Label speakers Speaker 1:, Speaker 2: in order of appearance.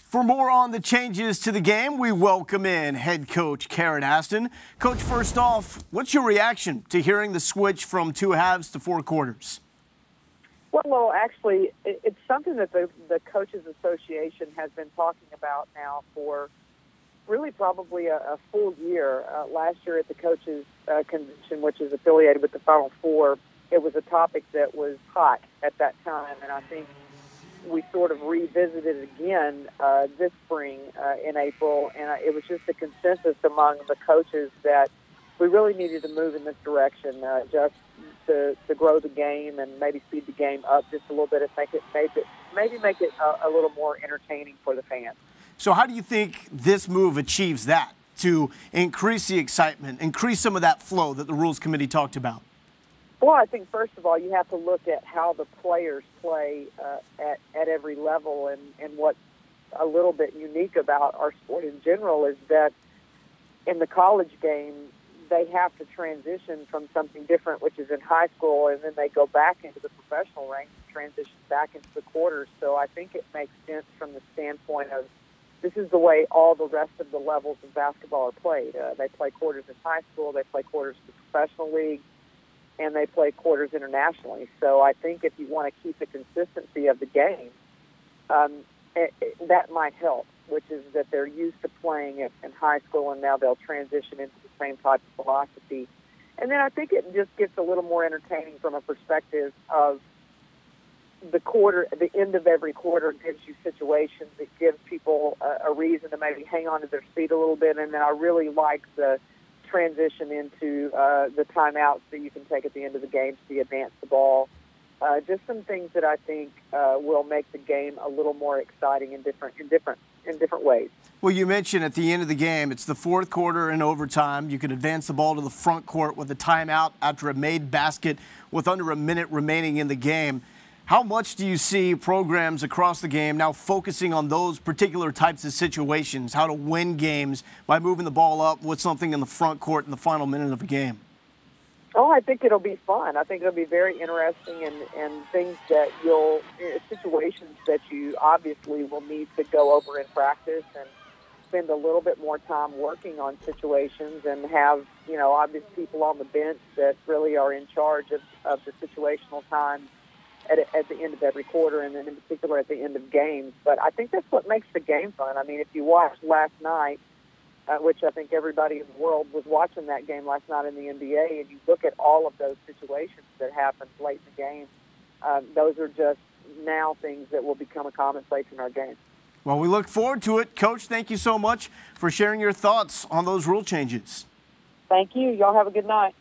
Speaker 1: For more on the changes to the game, we welcome in head coach Karen Aston. Coach, first off, what's your reaction to hearing the switch from 2 halves to 4 quarters?
Speaker 2: Well, actually, it's something that the Coaches Association has been talking about now for really probably a full year. Last year at the Coaches Convention, which is affiliated with the Final Four, it was a topic that was hot at that time, and I think we sort of revisited it again this spring in April, and it was just a consensus among the coaches that we really needed to move in this direction, just to grow the game and maybe speed the game up just a little bit and maybe make it a little more entertaining for the fans.
Speaker 1: So how do you think this move achieves that, to increase the excitement, increase some of that flow that the Rules Committee talked about?
Speaker 2: Well, I think, first of all, you have to look at how the players play at every level. And what's a little bit unique about our sport in general is that in the college game, they have to transition from something different, which is in high school, and then they go back into the professional ranks and transition back into the quarters. So I think it makes sense from the standpoint of this is the way all the rest of the levels of basketball are played. They play quarters in high school, they play quarters in the professional league, and they play quarters internationally. So I think if you want to keep the consistency of the game, that might help, which is that they're used to playing it in high school, and now they'll transition into the same type of philosophy. And then I think it just gets a little more entertaining from a perspective of the end of every quarter gives you situations. It gives people a reason to maybe hang on to their feet a little bit. And then I really like the transition into the timeouts that you can take at the end of the game to advance the ball. Just some things that I think will make the game a little more exciting in different ways.
Speaker 1: Well, you mentioned at the end of the game, it's the 4th quarter in overtime. You can advance the ball to the front court with a timeout after a made basket with under a minute remaining in the game. How much do you see programs across the game now focusing on those particular types of situations, how to win games by moving the ball up with something in the front court in the final minute of a game?
Speaker 2: Oh, I think it'll be fun. I think it'll be very interesting and things that situations that you obviously will need to go over in practice and spend a little bit more time working on situations and have, obvious people on the bench that really are in charge of the situational time at the end of every quarter, and then in particular at the end of games. But I think that's what makes the game fun. I mean, if you watched last night, which I think everybody in the world was watching that game last night in the NBA, and you look at all of those situations that happened late in the game, those are just now things that will become a commonplace in our game.
Speaker 1: Well, we look forward to it. Coach, thank you so much for sharing your thoughts on those rule changes.
Speaker 2: Thank you. Y'all have a good night.